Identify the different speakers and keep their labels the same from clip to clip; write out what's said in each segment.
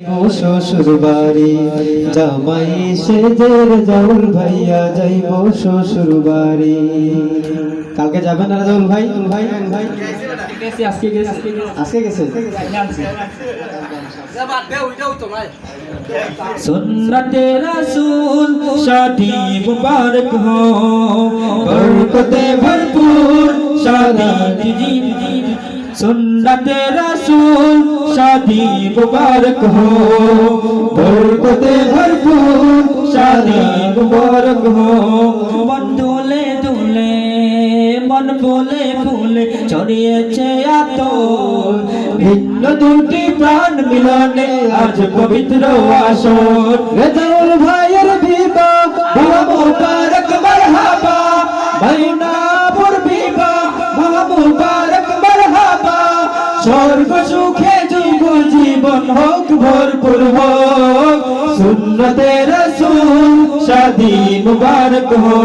Speaker 1: শ্বশুর বাড়ি জামাই সেজের জাউল ভাইয়া যাইব শ্বশুর বাড়ি। কালকে যাবেন না জাউল ভাই? আজকে গেছে।
Speaker 2: सुन्नते रसूल शादी मुबारक हो,
Speaker 1: बरकते भरपूर
Speaker 2: शादी जी। सुन्नते रसूल शादी मुबारक हो,
Speaker 1: बरकते भरपूर
Speaker 2: शादी मुबारक हो। मन दुले दुले मन बोले बोले ছড়িয়েছে আতর, ভিন্ন দুটি প্রাণ মিলনে আজ পবিত্র আসর।
Speaker 1: জাউল ভাইয়ের বিবাহ বড় মুবারক মারহাবা,
Speaker 2: মাইনাপুর বিবাহ মুবারক মারহাবা।
Speaker 1: স্বর্গ সুখে যুগ জীবন হোক ভরপুর হোক।
Speaker 2: সুন্নতে রসূল শাদি মুবারক हो,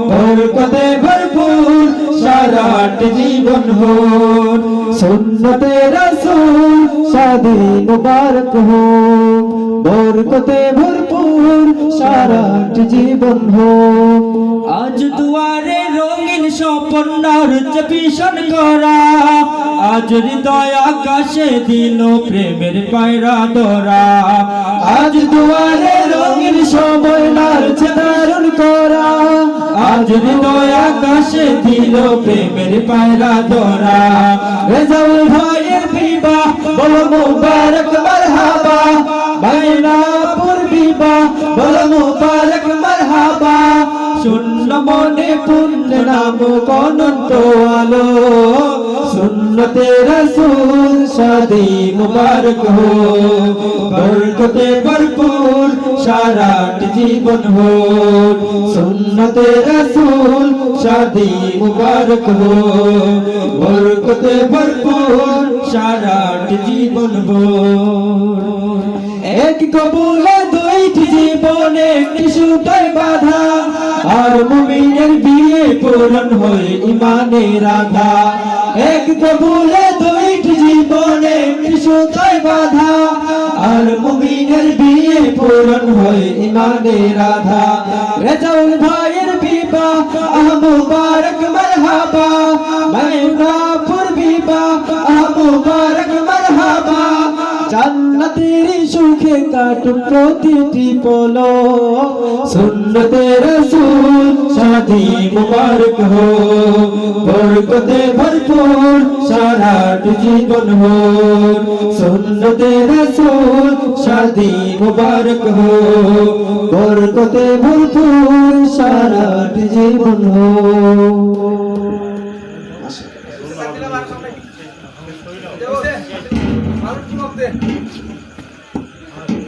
Speaker 2: বরকতে ভরপুর সারাট জীবন हो।
Speaker 1: সুন্নতে রাসূল শাদি মুবারক হো, বরকতে ভরপুর সারাট জীবন হো।
Speaker 2: আজ দুয়ারে রঙিন স্বপ্নার ভীষণ করা, আজ হৃদয় আকাশে দিল প্রেমের পায়রা ধরা।
Speaker 1: আজ দুয়ারে রঙিন সময় নাচে দারুণ করা,
Speaker 2: আজ হৃদয় আকাশে দিল প্রেমের পায়রা ধরা।
Speaker 1: জাউল ভাইয়ের বিবাহ বলো মুবারক মারহাবা, মাইনাপুর বিবাহ বলো মুবারক মারহাবা।
Speaker 2: শূন্য মনে
Speaker 1: পুণ্য নাম অনন্ত আলো,
Speaker 2: সুন্নতে রসূল শাদি মুবারক हो, বরকতে ভরপুর সারাট জীবন हो। সুন্নতে রসূল শাদি মুবারক हो, বরকতে ভরপুর সারাট জীবন हो।
Speaker 1: এক কবুলে দুইটি জীবনে একটি সুতায় বাঁধা,
Speaker 2: আর মুমিনের বিয়ে পূরণ হয় ইমানের আধা।
Speaker 1: এক কবুলে দুইটি জীবনে একটি সুতায় বাঁধা,
Speaker 2: আর মুমিনের বিয়ে পূরণ হয় ইমানের আধা।
Speaker 1: জাউল ভাইয়ের বিবাহ মুবারক মারহাবা, মাইনাপুর বিবাহ মুবারক মারহাবা। জান্নাতের সুখে কাটুক প্রতিটি পলক,
Speaker 2: সুন্নতে রসূল শাদি মুবারক हो, বরকতে ভরপুর সারাট জীবন हो। সুন্নতে রসূল শাদি মুবারক हो,
Speaker 1: বরকতে ভরপুর সারাট জীবন হো।
Speaker 3: Maruf